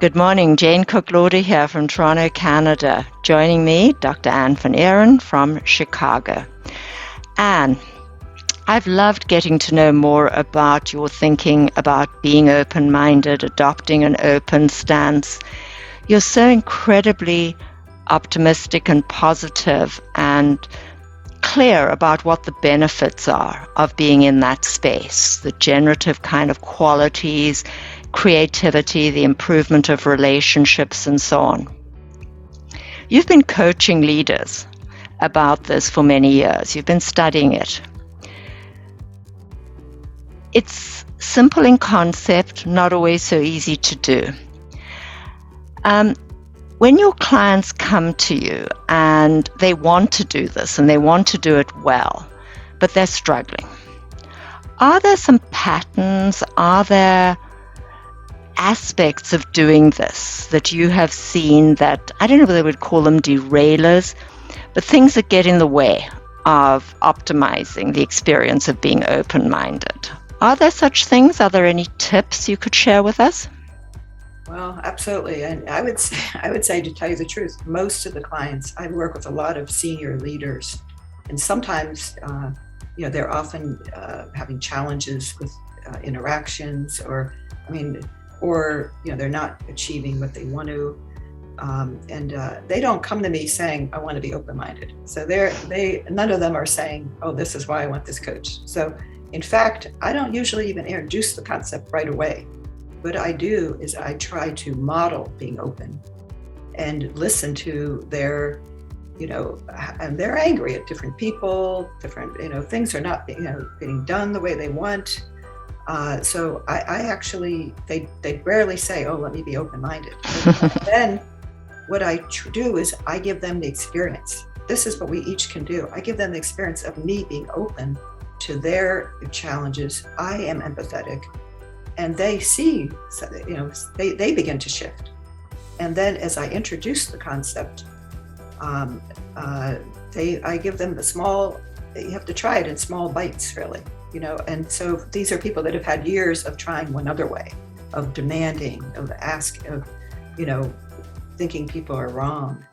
Good morning, Jane Cooke Lauder here from Toronto, Canada. Joining me, Dr. Anne van Eron from Chicago. Anne, I've loved getting to know more about your thinking about being open-minded, adopting an open stance. You're so incredibly optimistic and positive and clear about what the benefits are of being in that space, the generative kind of qualities, creativity, the improvement of relationships, and so on. You've been coaching leaders about this for many years. You've been studying it. It's simple in concept, not always so easy to do. When your clients come to you and they want to do this and they want to do it well, but they're struggling, are there some patterns? Are there aspects of doing this that you have seen that, I don't know whether we would call them derailers, but things that get in the way of optimizing the experience of being open-minded? Are there such things? Are there any tips you could share with us? Well, absolutely. And I would say, to tell you the truth, most of the clients, I work with a lot of senior leaders, and sometimes, they're often having challenges with interactions, or they're not achieving what they want to, and they don't come to me saying, "I want to be open-minded." So none of them are saying, "Oh, this is why I want this coach." So, in fact, I don't usually even introduce the concept right away. What I do is I try to model being open and listen to their, and they're angry at different people, things are not, getting done the way they want. So I actually, they rarely say, "Oh, let me be open-minded." Then what I do is I give them the experience. This is what we each can do. I give them the experience of me being open to their challenges. I am empathetic. And they see, they begin to shift. And then as I introduce the concept, I give them you have to try it in small bites, really, and so these are people that have had years of trying one other way, of demanding, thinking people are wrong.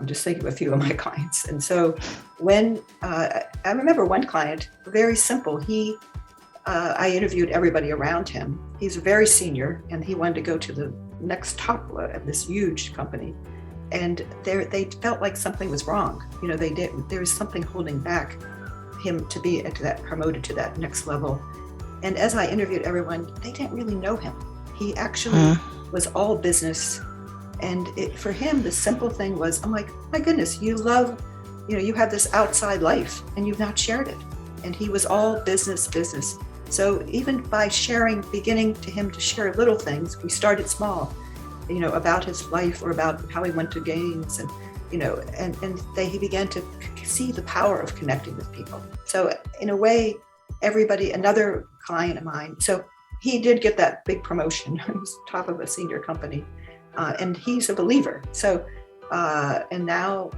Just thinking of a few of my clients. And so when, I remember one client, very simple, I interviewed everybody around him. He's very senior, and he wanted to go to the next top of this huge company. And they felt like something was wrong. There was something holding back him to be promoted to that next level. And as I interviewed everyone, they didn't really know him. He actually was all business. And for him, the simple thing was, I'm like, my goodness, you love, you have this outside life and you've not shared it. And he was all business. So even by beginning to him to share little things, we started small, about his life or about how he went to games, and he began to see the power of connecting with people. So in a way, another client of mine, so he did get that big promotion. He was top of a senior company, and he's a believer. So, and now,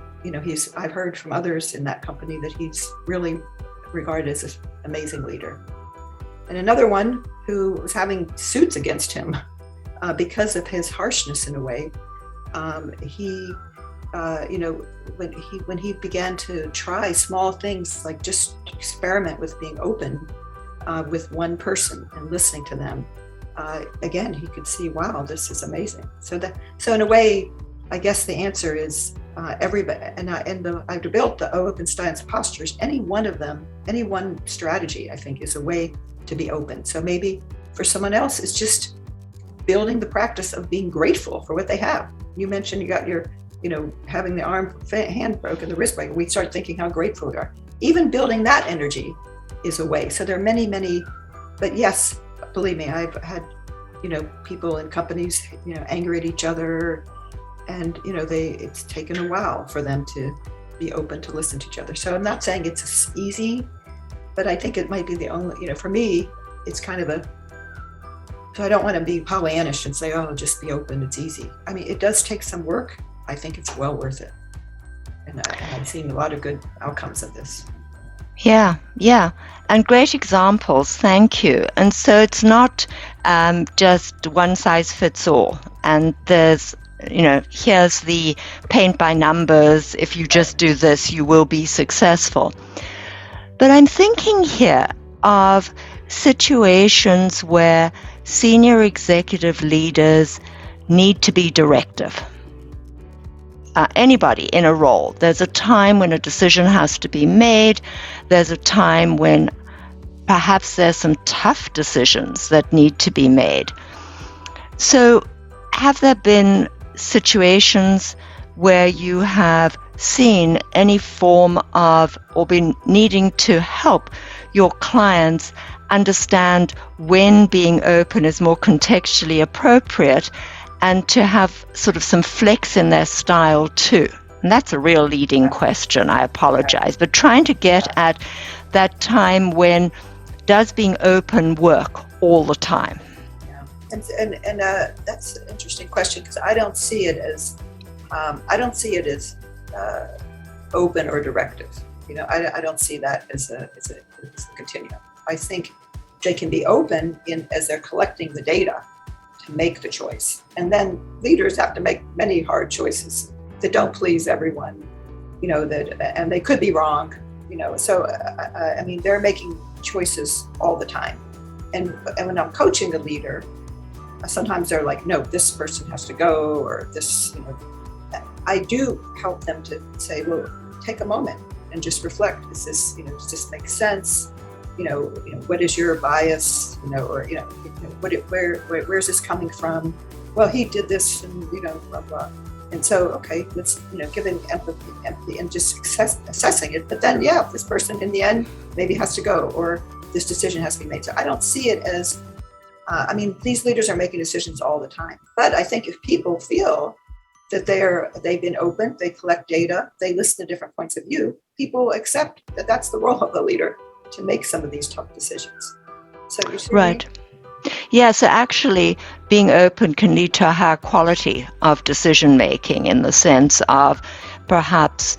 I've heard from others in that company that he's really regarded as an amazing leader. And another one who was having suits against him because of his harshness in a way. When he began to try small things, like just experiment with being open with one person and listening to them, again, he could see, wow, this is amazing. So in a way, I guess the answer is everybody. And I've built the open stance postures. Any one strategy, I think, is a way to be open. So maybe for someone else, it's just building the practice of being grateful for what they have. You mentioned you got your, having the hand broken, the wrist broken. We start thinking how grateful we are. Even building that energy is a way. So there are many, but yes, believe me, I've had, people in companies, angry at each other, and, it's taken a while for them to be open to listen to each other. So I'm not saying it's easy, but I think it might be the only, for me, it's kind of so I don't want to be Pollyannish and say, "Oh, just be open, it's easy." I mean, it does take some work. I think it's well worth it. And I've seen a lot of good outcomes of this. Yeah. And great examples. Thank you. And so it's not just one size fits all. And there's, here's the paint by numbers. If you just do this, you will be successful. But I'm thinking here of situations where senior executive leaders need to be directive. Anybody in a role, there's a time when a decision has to be made. There's a time when perhaps there's some tough decisions that need to be made. So have there been situations where you have seen any form of, or been needing to help your clients understand when being open is more contextually appropriate, and to have sort of some flex in their style too? And that's a real leading question, I apologize, but trying to get at that time when does being open work all the time? Yeah, and that's an interesting question, because I don't see it as open or directive. I don't see that as a continuum. I think they can be open as they're collecting the data to make the choice. And then leaders have to make many hard choices that don't please everyone, and they could be wrong, so they're making choices all the time. And when I'm coaching a leader, sometimes they're like, no, this person has to go, or this, I do help them to say, well, take a moment and just reflect. Is this, does this make sense? What is your bias? Where's this coming from? Well, he did this, and blah blah. And so, okay, let's giving empathy and just assessing it. But then, yeah, this person in the end maybe has to go, or this decision has to be made. So I don't see it as. These leaders are making decisions all the time. But I think if people feel that they've been open, they collect data, they listen to different points of view, people accept that that's the role of the leader, to make some of these tough decisions. So you see, right. Yeah, so actually being open can lead to a higher quality of decision making, in the sense of perhaps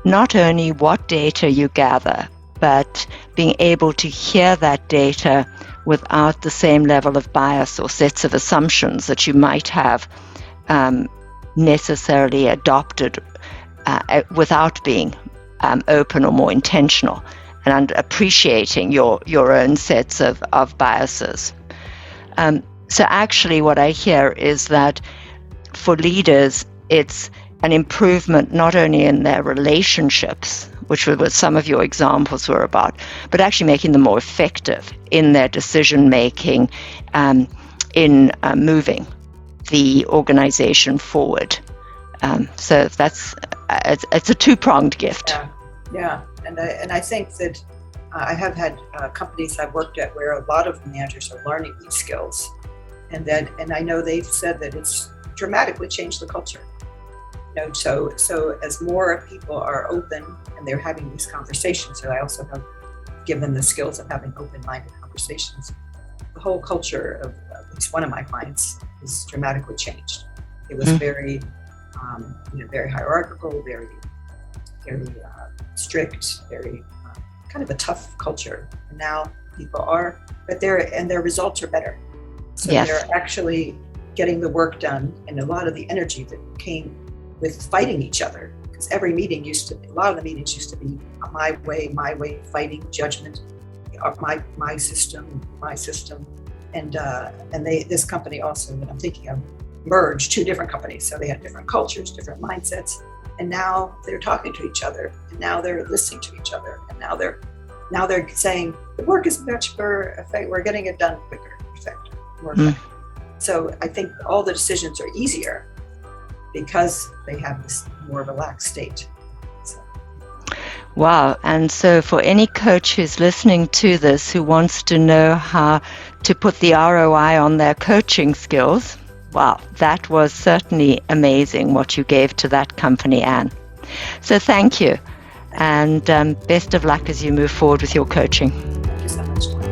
not only what data you gather, but being able to hear that data without the same level of bias or sets of assumptions that you might have necessarily adopted without being open or more intentional, and appreciating your own sets of biases. So actually what I hear is that for leaders, it's an improvement not only in their relationships, which was what some of your examples were about, but actually making them more effective in their decision making, in moving the organization forward. So that's it's a two-pronged gift. Yeah. And I think that I have had companies I've worked at where a lot of managers are learning these skills, and I know they've said that it's dramatically changed the culture. So as more people are open and they're having these conversations, so I also have given the skills of having open-minded conversations. The whole culture of at least one of my clients is dramatically changed. It was very, very hierarchical, very strict, very kind of a tough culture. And now people are, but their results are better. So yes. They're actually getting the work done, and a lot of the energy that came with fighting each other, because a lot of the meetings used to be my way, fighting, judgment, my system, and this company also that I'm thinking of merged two different companies, so they had different cultures, different mindsets, and now they're talking to each other, and now they're listening to each other, and now they're saying the work is much more effective, we're getting it done quicker, more effective. So I think all the decisions are easier because they have this more relaxed state. So. Wow. And so for any coach who's listening to this who wants to know how to put the ROI on their coaching skills, wow, that was certainly amazing what you gave to that company, Anne. So thank you. And best of luck as you move forward with your coaching. Thank you so much.